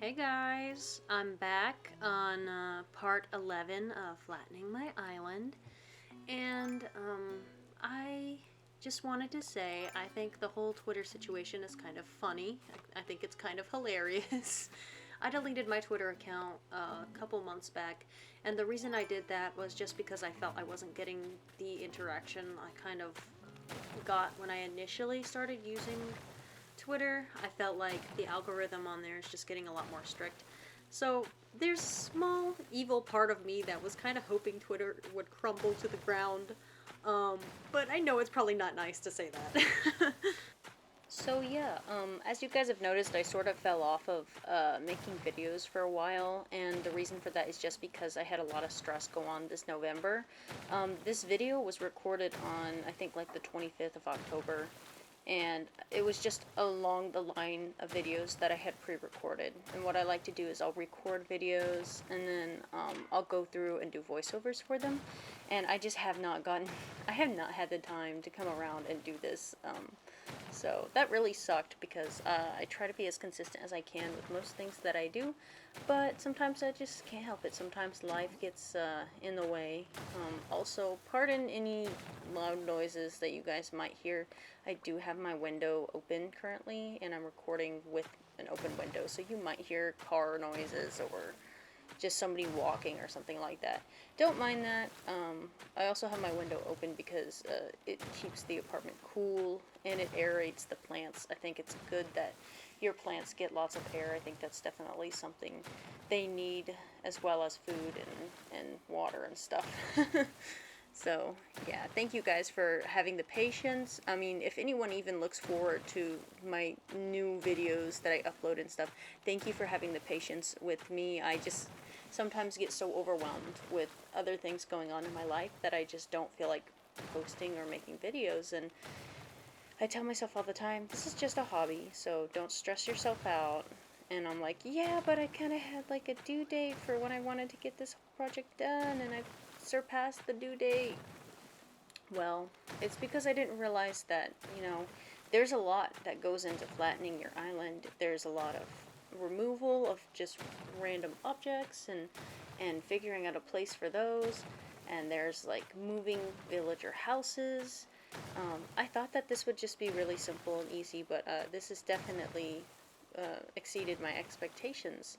Hey guys, I'm back on part 11 of Flattening My Island, and I just wanted to say I think the whole Twitter situation is kind of funny. I think it's kind of hilarious. I deleted my Twitter account a couple months back, and the reason I did that was just because I felt I wasn't getting the interaction I kind of got when I initially started using Twitter. I felt like the algorithm on there is just getting a lot more strict. So there's a small evil part of me that was kind of hoping Twitter would crumble to the ground. But I know it's probably not nice to say that. So yeah, as you guys have noticed, I sort of fell off of making videos for a while, and the reason for that is just because I had a lot of stress go on this November. This video was recorded on, I think, like the 25th of October, and it was just along the line of videos that I had pre-recorded. And what I like to do is I'll record videos, and then I'll go through and do voiceovers for them. And I just have not gotten, I have not had the time to come around and do this. So that really sucked because I try to be as consistent as I can with most things that I do, but sometimes I just can't help it. Sometimes life gets in the way. Also, pardon any loud noises that you guys might hear. I do have my window open currently, and I'm recording with an open window, so you might hear car noises or just somebody walking or something like that. Don't mind that. I also have my window open because it keeps the apartment cool and it aerates the plants. I think it's good that your plants get lots of air. I think that's definitely something they need, as well as food and water and stuff. So, yeah, thank you guys for having the patience. I mean, if anyone even looks forward to my new videos that I upload and stuff, thank you for having the patience with me. I just sometimes get so overwhelmed with other things going on in my life that I just don't feel like posting or making videos. And I tell myself all the time, this is just a hobby, so don't stress yourself out. And I'm like, yeah, but I kind of had like a due date for when I wanted to get this project done, and I've surpassed the due date. Well, it's because I didn't realize that, there's a lot that goes into flattening your island. There's a lot of removal of just random objects and figuring out a place for those. And there's like moving villager houses. I thought that this would just be really simple and easy, but this has definitely exceeded my expectations.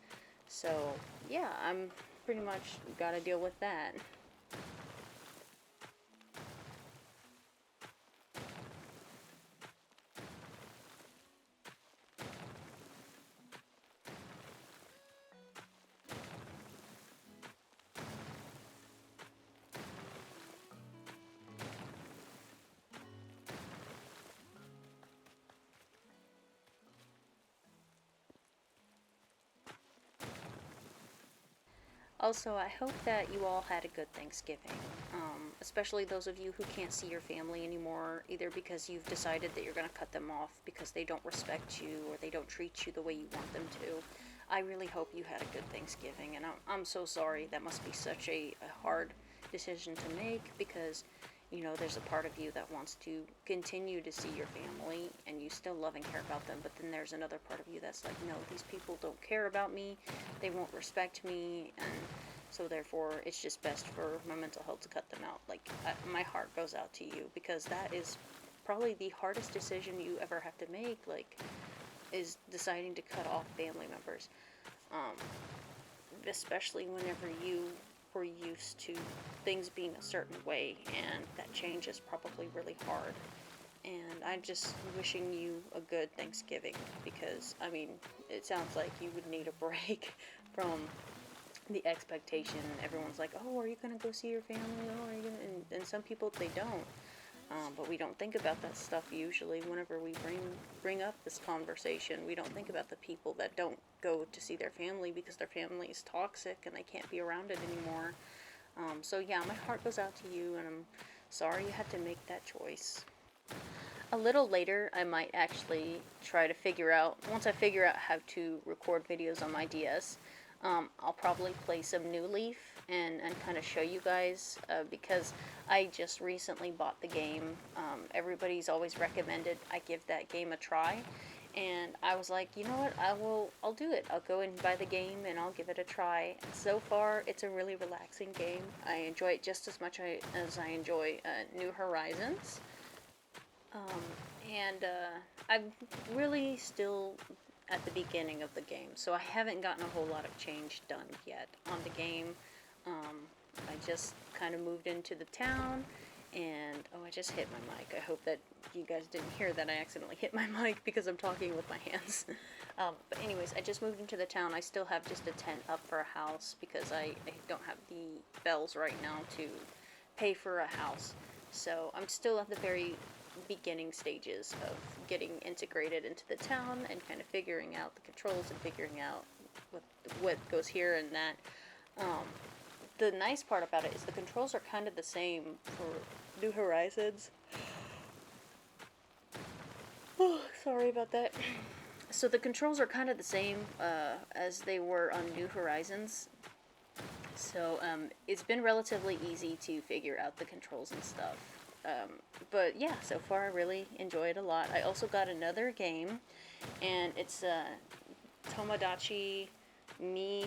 So, yeah, I'm pretty much got to deal with that. Also, I hope that you all had a good Thanksgiving, especially those of you who can't see your family anymore, either because you've decided that you're going to cut them off because they don't respect you or they don't treat you the way you want them to. I really hope you had a good Thanksgiving, and I'm so sorry. That must be such a hard decision to make because there's a part of you that wants to continue to see your family and you still love and care about them, but then there's another part of you that's like, no, these people don't care about me, they won't respect me, and so therefore it's just best for my mental health to cut them out. Like, my heart goes out to you because that is probably the hardest decision you ever have to make, like, is deciding to cut off family members. Um, Especially whenever you were used to things being a certain way, and that change is probably really hard. And I'm just wishing you a good Thanksgiving because, I mean, it sounds like you would need a break from the expectation. Everyone's like, oh, are you going to go see your family? Oh, are you going to? And some people, they don't. But we don't think about that stuff usually whenever we bring up this conversation. We don't think about the people that don't go to see their family because their family is toxic and they can't be around it anymore. So yeah, my heart goes out to you, and I'm sorry you had to make that choice. A little later, I might actually try to figure out, once I figure out how to record videos on my DS, I'll probably play some New Leaf and kind of show you guys because I just recently bought the game. Everybody's always recommended I give that game a try, And I was like, you know what, I'll do it. I'll go and buy the game and I'll give it a try. So far, it's a really relaxing game. I enjoy it just as much as I enjoy New Horizons. Um, and I'm really still at the beginning of the game, so I haven't gotten a whole lot of change done yet on the game. Um, I just kind of moved into the town, and oh, I just hit my mic. I hope that you guys didn't hear that I accidentally hit my mic because I'm talking with my hands. But anyways, I just moved into the town. I still have just a tent up for a house because I don't have the bells right now to pay for a house. So I'm still at the very beginning stages of getting integrated into the town and kind of figuring out the controls and figuring out what goes here and that. Um, the nice part about it is the controls are kind of the same for New Horizons. Oh, sorry about that. So the controls are kind of the same as they were on New Horizons. So it's been relatively easy to figure out the controls and stuff. But yeah, so far I really enjoy it a lot. I also got another game, and it's Tomodachi Me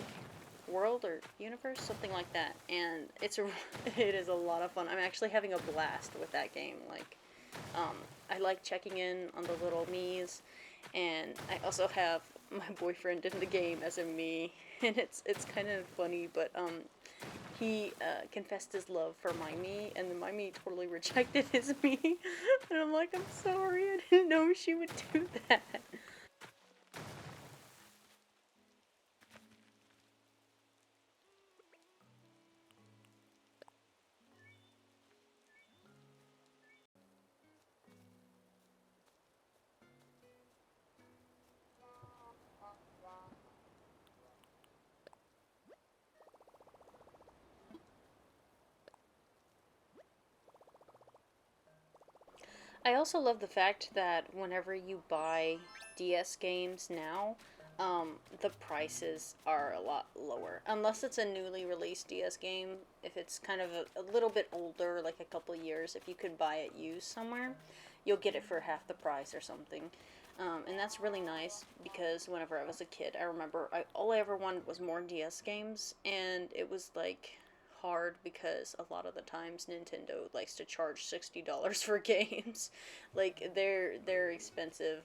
World or Universe, something like that. And it is a lot of fun. I'm actually having a blast with that game. Like, I like checking in on the little me's, and I also have my boyfriend in the game as a me, and it's kind of funny, but he confessed his love for my me, and then my me totally rejected his me, and I'm like, I'm sorry, I didn't know she would do that. I also love the fact that whenever you buy DS games now, the prices are a lot lower. Unless it's a newly released DS game, if it's kind of a little bit older, like a couple years, if you could buy it used somewhere, you'll get it for half the price or something. And that's really nice because whenever I was a kid, I remember all I ever wanted was more DS games, and it was like hard because a lot of the times Nintendo likes to charge $60 for games. Like they're expensive.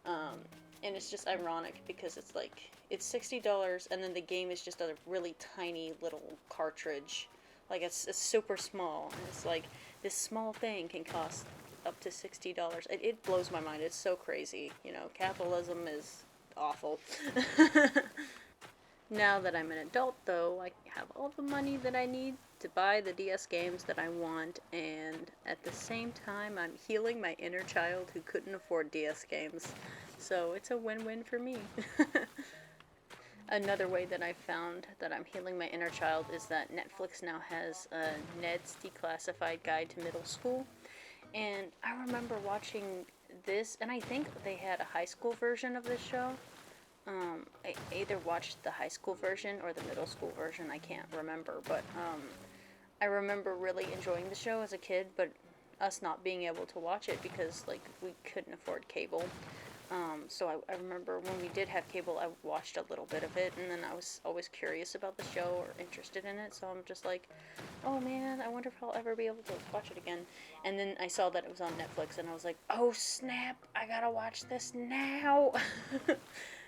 Um, and it's just ironic because it's like it's $60 and then the game is just a really tiny little cartridge. Like it's super small. And it's like this small thing can cost up to $60. It blows my mind. It's so crazy. You know, capitalism is awful. Now that I'm an adult, though, I have all the money that I need to buy the DS games that I want, and at the same time, I'm healing my inner child who couldn't afford DS games. So it's a win win for me. Another way that I found that I'm healing my inner child is that Netflix now has a Ned's Declassified Guide to Middle School. And I remember watching this, and I think they had a high school version of this show. I either watched the high school version or the middle school version. I can't remember, but I remember really enjoying the show as a kid, but us not being able to watch it because like we couldn't afford cable. So I remember when we did have cable, I watched a little bit of it, and then I was always curious about the show or interested in it. So I'm just like, oh man, I wonder if I'll ever be able to watch it again. And then I saw that it was on Netflix, and I was like, oh snap, I gotta watch this now.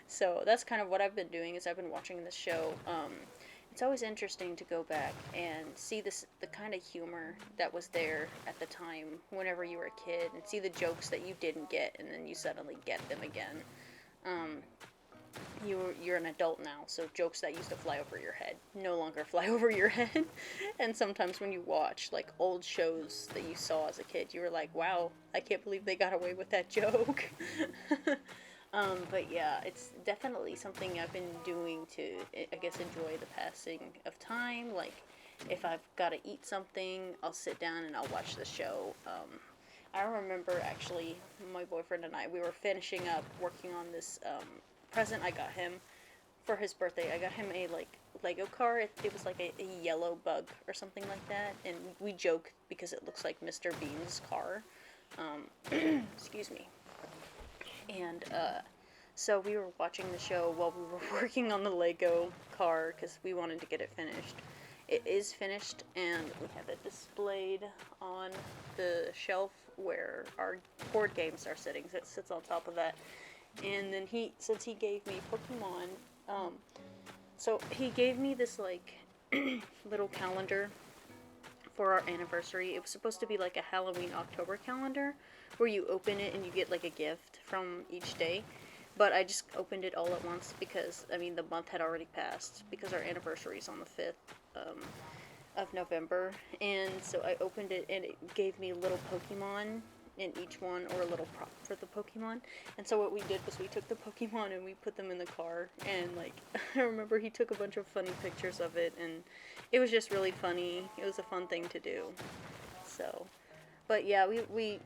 So that's kind of what I've been doing is I've been watching this show. It's always interesting to go back and see the kind of humor that was there at the time whenever you were a kid, and see the jokes that you didn't get, and then you suddenly get them again. Um, you're an adult now, so jokes that used to fly over your head no longer fly over your head. And sometimes when you watch like old shows that you saw as a kid, you were like, "Wow, I can't believe they got away with that joke." But yeah, it's definitely something I've been doing to, I guess, enjoy the passing of time. Like, if I've got to eat something, I'll sit down and I'll watch the show. I remember actually, my boyfriend and I, we were finishing up working on this present I got him for his birthday. I got him a like Lego car. It was like a yellow bug or something like that, and we joke because it looks like Mr. Bean's car. Excuse me. And So we were watching the show while we were working on the Lego car because we wanted to get it finished. It is finished, and we have it displayed on the shelf where our board games are sitting. So it sits on top of that. And then since he gave me Pokemon, um, so he gave me this like little calendar for our anniversary. It was supposed to be like a Halloween October calendar where you open it and you get like a gift from each day. But I just opened it all at once because, I mean, the month had already passed because our anniversary is on the 5th of November. And so I opened it and it gave me little Pokemon in each one, or a little prop for the Pokemon. And so what we did was we took the Pokemon and we put them in the car. And, like, I remember he took a bunch of funny pictures of it. And it was just really funny. It was a fun thing to do. So, but yeah, we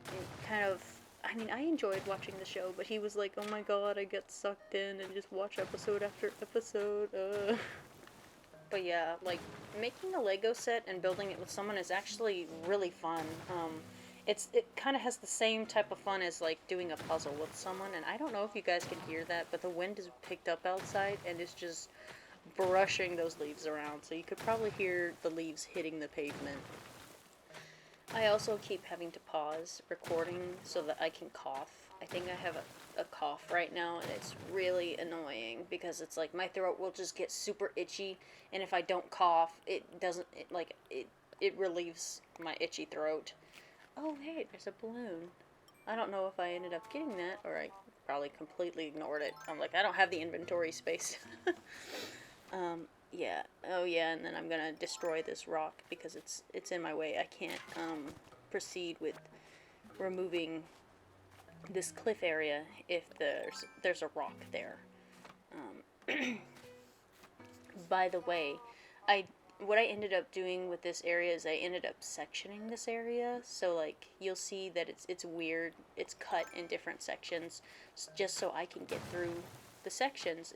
kind of, I mean, I enjoyed watching the show, but he was like, oh my god, I get sucked in and just watch episode after episode. But yeah, like, making a Lego set and building it with someone is actually really fun. It kind of has the same type of fun as like doing a puzzle with someone, and I don't know if you guys can hear that, but the wind is picked up outside and it's just brushing those leaves around, so you could probably hear the leaves hitting the pavement. I also keep having to pause recording so that I can cough. I think I have a cough right now, and it's really annoying because it's like my throat will just get super itchy, and if I don't cough, it doesn't, it relieves my itchy throat. Oh, hey, there's a balloon. I don't know if I ended up getting that, or I probably completely ignored it. I'm like, I don't have the inventory space. Yeah. Oh, yeah, and then I'm gonna destroy this rock because it's in my way. I can't proceed with removing this cliff area if there's a rock there. By the way, I what I ended up doing with this area is I ended up sectioning this area. So like you'll see that it's weird. It's cut in different sections just so I can get through the sections.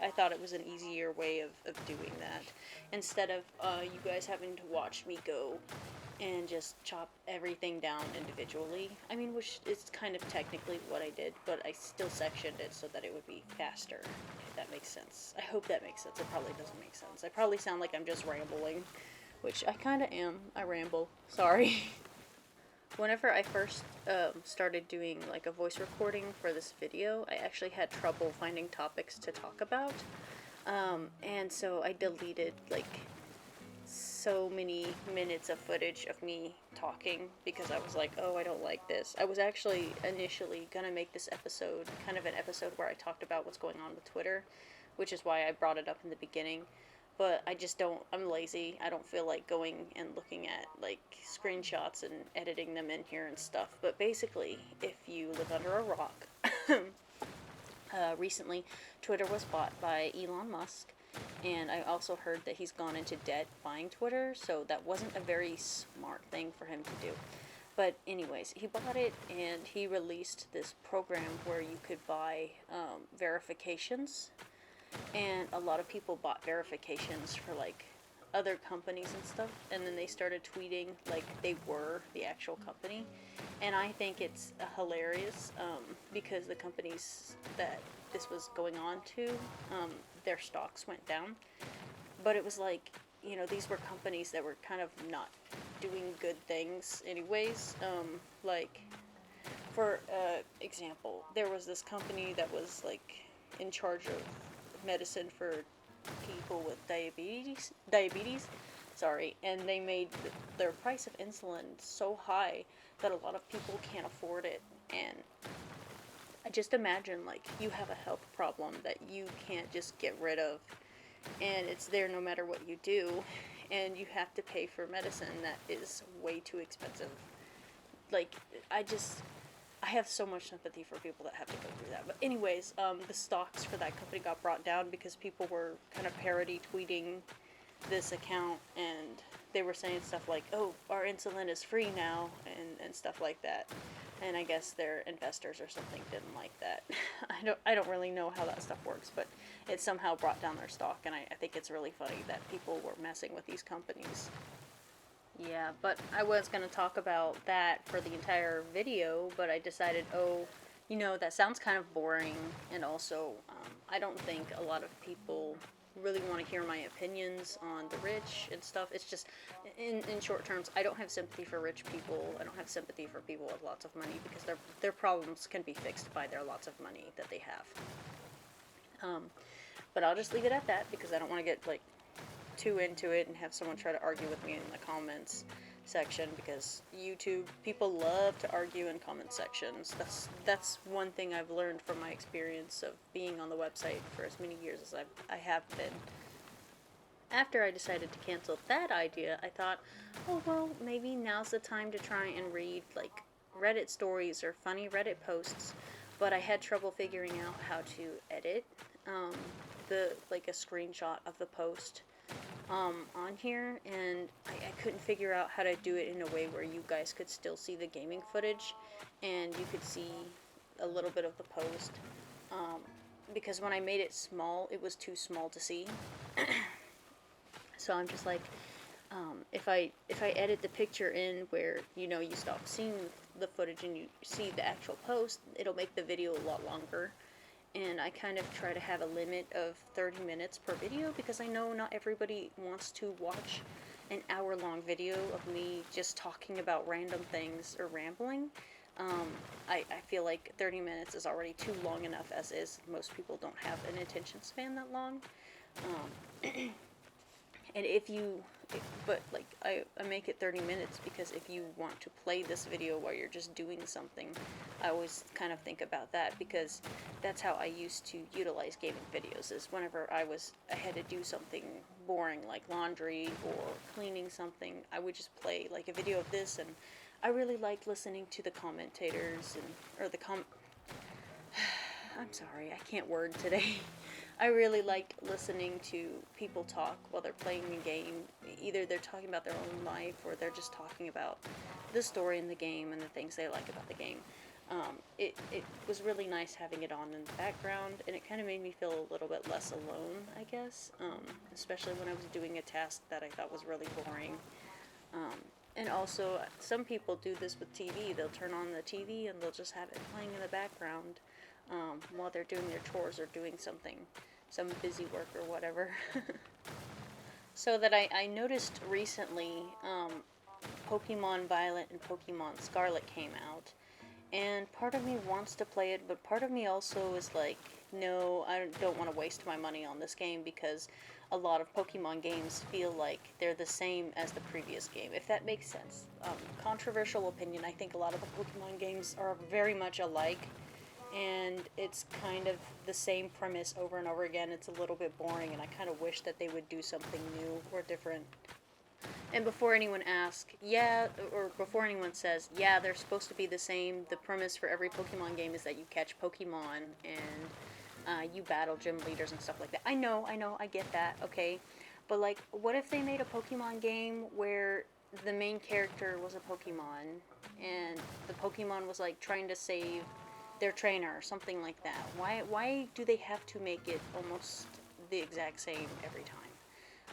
I thought it was an easier way of doing that instead of you guys having to watch me go and just chop everything down individually. I mean, which is kind of technically what I did, but I still sectioned it so that it would be faster, if that makes sense. I hope that makes sense. It probably doesn't make sense. I probably sound like I'm just rambling, which I kind of am. I ramble. Sorry. Whenever I first started doing like a voice recording for this video, I actually had trouble finding topics to talk about. And so I deleted like so many minutes of footage of me talking because I was like, oh, I don't like this. I was actually initially gonna make this episode kind of an episode where I talked about what's going on with Twitter, which is why I brought it up in the beginning. But I just don't, I'm lazy. I don't feel like going and looking at like screenshots and editing them in here and stuff. But basically, if you live under a rock, recently Twitter was bought by Elon Musk, and I also heard that he's gone into debt buying Twitter, so that wasn't a very smart thing for him to do. But anyways, he bought it, and he released this program where you could buy verifications, and a lot of people bought verifications for like other companies and stuff, and then they started tweeting like they were the actual company, and I think it's hilarious because the companies that this was going on to, their stocks went down, but it was like, these were companies that were kind of not doing good things anyways. Like for example, there was this company that was like in charge of medicine for people with diabetes, sorry, and they made their price of insulin so high that a lot of people can't afford it. And I just imagine like you have a health problem that you can't just get rid of, and it's there no matter what you do, and you have to pay for medicine that is way too expensive. Like, I have so much sympathy for people that have to go through that. But anyways, the stocks for that company got brought down because people were kind of parody tweeting this account, and they were saying stuff like, oh, our insulin is free now, and stuff like that. And I guess their investors or something didn't like that. I don't really know how that stuff works, but it somehow brought down their stock, and I think it's really funny that people were messing with these companies. Yeah, but I was going to talk about that for the entire video, but I decided, oh, that sounds kind of boring, and also, I don't think a lot of people really want to hear my opinions on the rich and stuff. It's just, in short terms, I don't have sympathy for rich people. I don't have sympathy for people with lots of money because their problems can be fixed by their lots of money that they have. Um, but I'll just leave it at that because I don't want to get like too into it and have someone try to argue with me in the comments section, because YouTube people love to argue in comment sections. That's one thing I've learned from my experience of being on the website for as many years as I have been. After I decided to cancel that idea, I thought, oh well, maybe now's the time to try and read like Reddit stories or funny Reddit posts. But I had trouble figuring out how to edit um, the like a screenshot of the post on here, and I couldn't figure out how to do it in a way where you guys could still see the gaming footage and you could see a little bit of the post. Um, because when I made it small, it was too small to see. So I'm just like, if I edit the picture in where you stop seeing the footage and you see the actual post, it'll make the video a lot longer. And I kind of try to have a limit of 30 minutes per video because I know not everybody wants to watch an hour-long video of me just talking about random things or rambling. I feel like 30 minutes is already too long enough as is. Most people don't have an attention span that long. Um, and but like I make it 30 minutes because if you want to play this video while you're just doing something, I always kind of think about that, because that's how I used to utilize gaming videos, is whenever I had to do something boring like laundry or cleaning something, I would just play like a video of this, and I really liked listening to the commentators I'm sorry, I can't word today. I really liked listening to people talk while they're playing a game. Either they're talking about their own life or they're just talking about the story in the game and the things they like about the game. It was really nice having it on in the background, and it kind of made me feel a little bit less alone, I guess, especially when I was doing a task that I thought was really boring. Um, and also, some people do this with TV. They'll turn on the TV and they'll just have it playing in the background while they're doing their chores or doing something, some busy work or whatever. So that I noticed recently, Pokemon Violet and Pokemon Scarlet came out, and part of me wants to play it, but part of me also is like, no, I don't want to waste my money on this game, because a lot of Pokemon games feel like they're the same as the previous game, if that makes sense. Controversial opinion, I think a lot of the Pokemon games are very much alike, and it's kind of the same premise over and over again. It's a little bit boring, and I kind of wish that they would do something new or different. And before anyone asks, or before anyone says, yeah, they're supposed to be the same, the premise for every Pokemon game is that you catch Pokemon and you battle gym leaders and stuff like that. I know, I get that, okay? But, like, what if they made a Pokemon game where the main character was a Pokemon and the Pokemon was, like, trying to save their trainer or something like that? Why do they have to make it almost the exact same every time?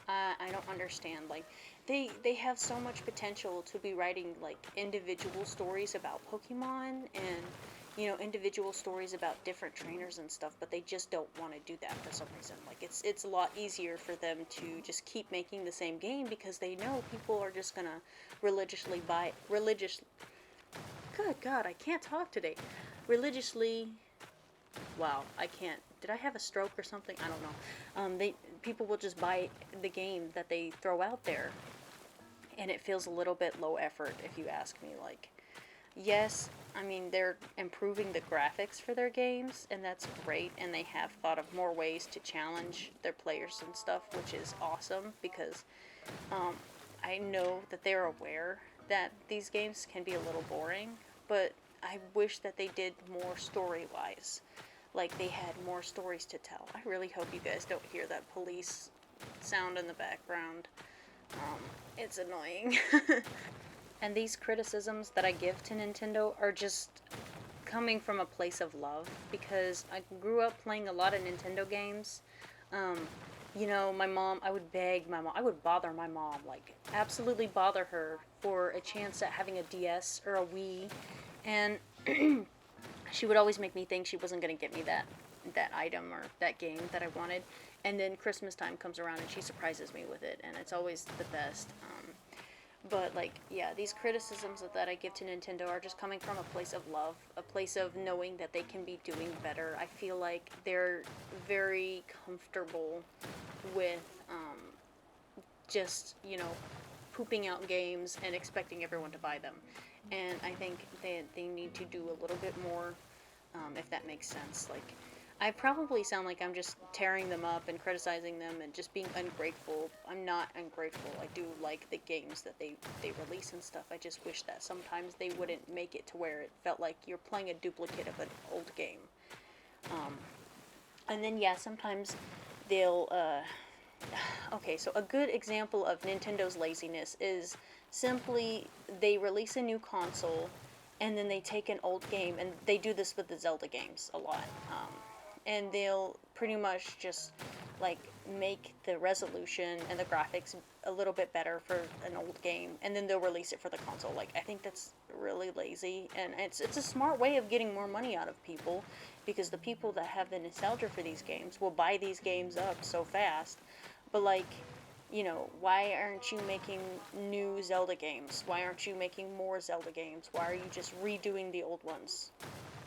I don't understand. Like, they have so much potential to be writing like individual stories about Pokemon and individual stories about different trainers and stuff, but they just don't want to do that for some reason. Like, it's a lot easier for them to just keep making the same game because they know people are just gonna religiously buy religious. Good God, I can't talk today. Religiously. Wow, I can't. Did I have a stroke or something? I don't know. People will just buy the game that they throw out there, and it feels a little bit low effort, if you ask me. Like, yes, I mean, they're improving the graphics for their games, and that's great, and they have thought of more ways to challenge their players and stuff, which is awesome, because um, I know that they're aware that these games can be a little boring, but I wish that they did more story-wise. Like, they had more stories to tell. I really hope you guys don't hear that police sound in the background. It's annoying. And these criticisms that I give to Nintendo are just coming from a place of love, because I grew up playing a lot of Nintendo games. Um, my mom, I would beg my mom, I would bother my mom, like, absolutely bother her for a chance at having a DS or a Wii. And she would always make me think she wasn't going to get me that item or that game that I wanted. And then Christmas time comes around and she surprises me with it, and it's always the best. But like, yeah, these criticisms that I give to Nintendo are just coming from a place of love, a place of knowing that they can be doing better. I feel like they're very comfortable with just, pooping out games and expecting everyone to buy them. And I think they need to do a little bit more, if that makes sense. Like, I probably sound like I'm just tearing them up and criticizing them and just being ungrateful. I'm not ungrateful. I do like the games that they release and stuff. I just wish that sometimes they wouldn't make it to where it felt like you're playing a duplicate of an old game. Um, and then, yeah, sometimes they'll, okay, so a good example of Nintendo's laziness is simply they release a new console and then they take an old game, and they do this with the Zelda games a lot. And they'll pretty much just like make the resolution and the graphics a little bit better for an old game, and then they'll release it for the console. Like, I think that's really lazy, and it's a smart way of getting more money out of people, because the people that have the nostalgia for these games will buy these games up so fast. But like, why aren't you making new Zelda games? Why aren't you making more Zelda games? Why are you just redoing the old ones?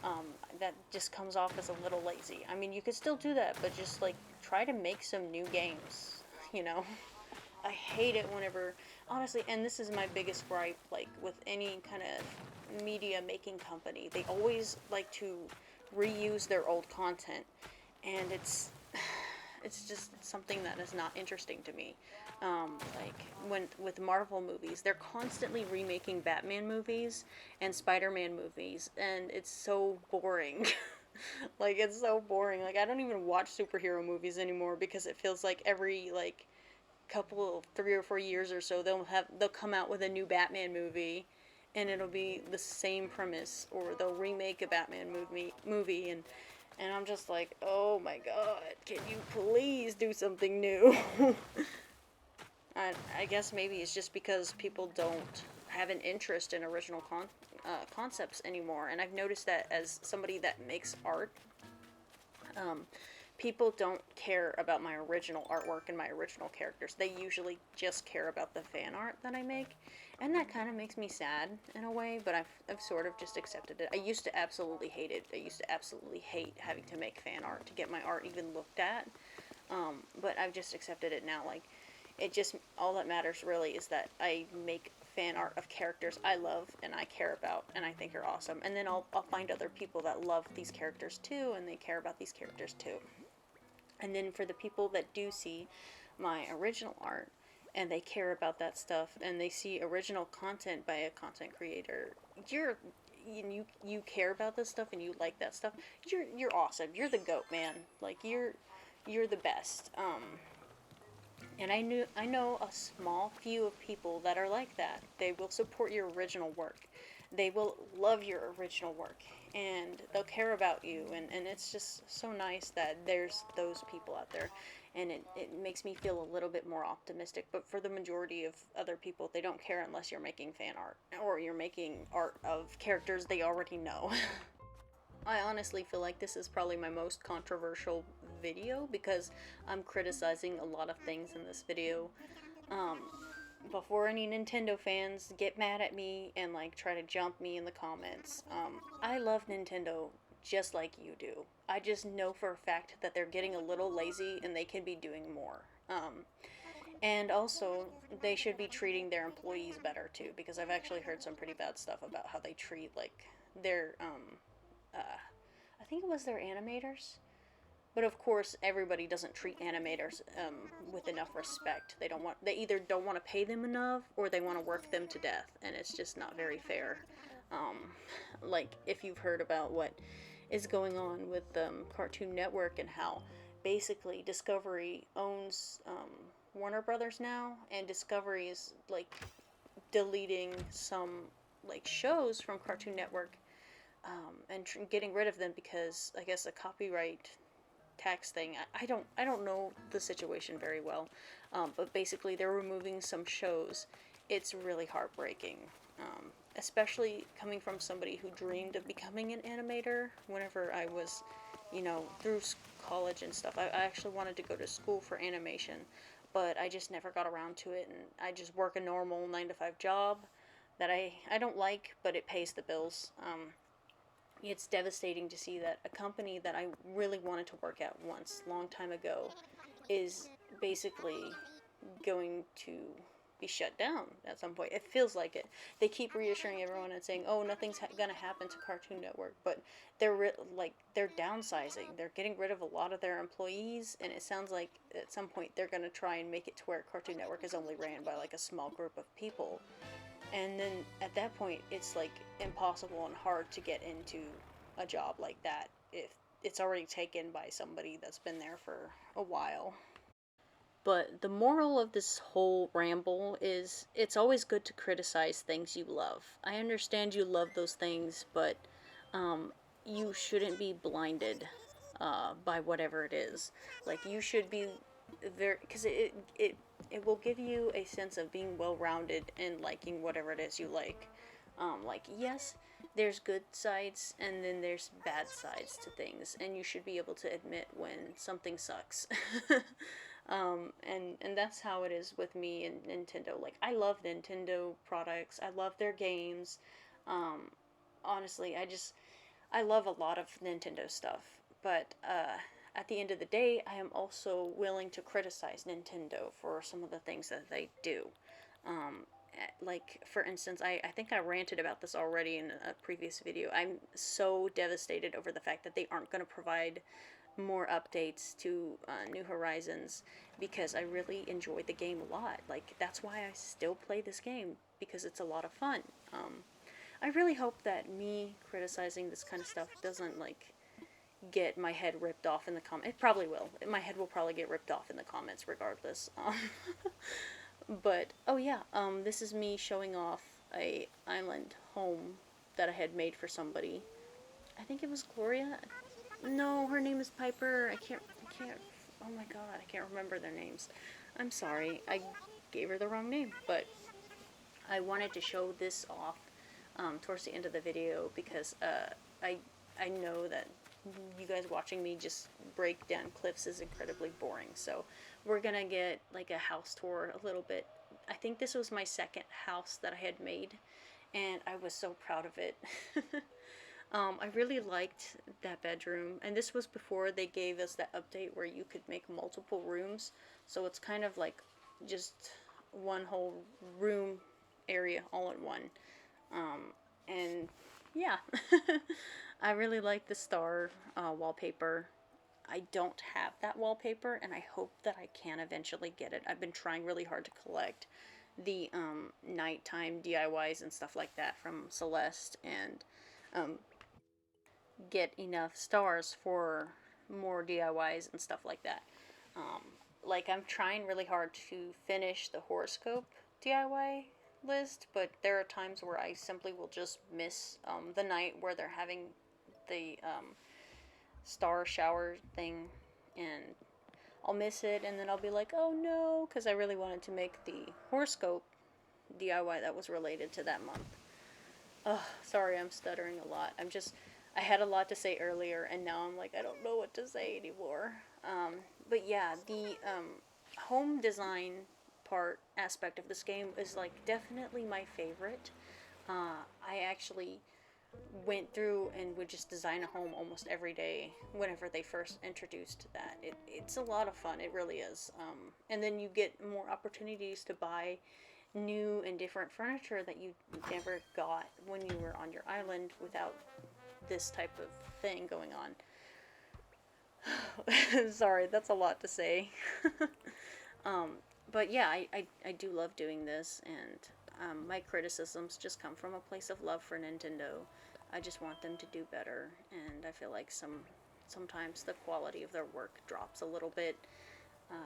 um, that just comes off as a little lazy. I mean, you could still do that, but just like try to make some new games, you know? I hate it whenever, honestly, and this is my biggest gripe, like with any kind of media making company, they always like to reuse their old content, and it's just something that is not interesting to me. Like when with Marvel movies, they're constantly remaking Batman movies and Spider-Man movies, and it's so boring. Like, it's so boring. Like, I don't even watch superhero movies anymore because it feels like every like couple 3 or 4 years or so they'll come out with a new Batman movie, and it'll be the same premise, or they'll remake a Batman movie, and I'm just like, oh my god, can you please do something new? I guess maybe it's just because people don't have an interest in original concepts anymore, and I've noticed that as somebody that makes art, um, people don't care about my original artwork and my original characters. They usually just care about the fan art that I make, and that kind of makes me sad in a way, but I've sort of just accepted it. I used to absolutely hate it. I used to absolutely hate having to make fan art to get my art even looked at, but I've just accepted it now. Like, it just, all that matters really is that I make fan art of characters I love and I care about and I think are awesome. And then I'll find other people that love these characters too, and they care about these characters too. And then for the people that do see my original art and they care about that stuff and they see original content by a content creator, you care about this stuff and you like that stuff. You're awesome. You're the goat, man. Like, you're the best. And I know a small few of people that are like that. They will support your original work. They will love your original work, and they'll care about you, and it's just so nice that there's those people out there, and it makes me feel a little bit more optimistic. But for the majority of other people, they don't care unless you're making fan art or you're making art of characters they already know. I honestly feel like this is probably my most controversial video because I'm criticizing a lot of things in this video. Um, Before any Nintendo fans get mad at me and like try to jump me in the comments, I love Nintendo just like you do. I just know for a fact that they're getting a little lazy and they can be doing more. And also, they should be treating their employees better too, because I've actually heard some pretty bad stuff about how they treat like their I think it was their animators. But of course, everybody doesn't treat animators with enough respect. They either don't want to pay them enough, or they want to work them to death, and it's just not very fair. Um, like, if you've heard about what is going on with Cartoon Network and how basically Discovery owns Warner Brothers now, and Discovery is like deleting some like shows from Cartoon Network, and getting rid of them because I guess a copyright tax thing. I don't know the situation very well, but basically they're removing some shows. It's really heartbreaking. especially coming from somebody who dreamed of becoming an animator whenever I was, through college and stuff. I actually wanted to go to school for animation, but I just never got around to it, and I just work a normal 9 to 5 job that I don't like, but it pays the bills. It's devastating to see that a company that I really wanted to work at once, long time ago, is basically going to be shut down at some point. It feels like it. They keep reassuring everyone and saying, "Oh, nothing's gonna happen to Cartoon Network," but they're downsizing. They're getting rid of a lot of their employees, and it sounds like at some point they're gonna try and make it to where Cartoon Network is only ran by like a small group of people. And then at that point, it's like impossible and hard to get into a job like that if it's already taken by somebody that's been there for a while. But the moral of this whole ramble is it's always good to criticize things you love. I understand you love those things, but um, you shouldn't be blinded by whatever it is. Like, you should be very, because it will give you a sense of being well rounded and liking whatever it is you like. Like, yes, there's good sides and then there's bad sides to things, and you should be able to admit when something sucks. And that's how it is with me and Nintendo. Like, I love Nintendo products. I love their games. Um, Honestly, I love a lot of Nintendo stuff. But at the end of the day, I am also willing to criticize Nintendo for some of the things that they do. Like, for instance, I think I ranted about this already in a previous video. I'm so devastated over the fact that they aren't going to provide more updates to New Horizons, because I really enjoyed the game a lot. Like, that's why I still play this game, because it's a lot of fun. I really hope that me criticizing this kind of stuff doesn't like get my head ripped off in the comments. It probably will. My head will probably get ripped off in the comments regardless. But oh yeah, this is me showing off a island home that I had made for somebody. I think it was Gloria. No, her name is Piper. I can't. Oh my god, I can't remember their names. I'm sorry, I gave her the wrong name, but I wanted to show this off towards the end of the video because I I know that you guys watching me just break down cliffs is incredibly boring. So we're gonna get like a house tour a little bit. I think this was my second house that I had made, and I was so proud of it. I really liked that bedroom, and this was before they gave us that update where you could make multiple rooms. So it's kind of like just one whole room area all in one. And yeah, I really like the star wallpaper. I don't have that wallpaper, and I hope that I can eventually get it. I've been trying really hard to collect the nighttime DIYs and stuff like that from Celeste, and um, get enough stars for more DIYs and stuff like that. Um, like, I'm trying really hard to finish the horoscope DIY list, but there are times where I simply will just miss the night where they're having the star shower thing, and I'll miss it, and then I'll be like, oh no, because I really wanted to make the horoscope DIY that was related to that month. Oh, sorry, I'm stuttering a lot. I had a lot to say earlier, and now I'm like, I don't know what to say anymore. But yeah, the home design part aspect of this game is like definitely my favorite. I actually went through and would just design a home almost every day whenever they first introduced that. It's a lot of fun, it really is. And then you get more opportunities to buy new and different furniture that you never got when you were on your island without this type of thing going on. Sorry, that's a lot to say. um, but yeah, I do love doing this, and my criticisms just come from a place of love for Nintendo. I just want them to do better, and I feel like sometimes the quality of their work drops a little bit.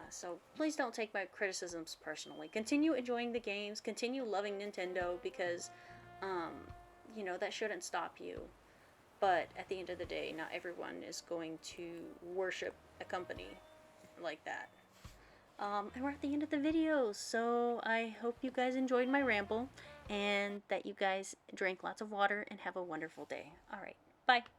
So please don't take my criticisms personally. Continue enjoying the games. Continue loving Nintendo, because, um, that shouldn't stop you. But at the end of the day, not everyone is going to worship a company like that. And we're at the end of the video, so I hope you guys enjoyed my ramble and that you guys drank lots of water and have a wonderful day. All right, bye.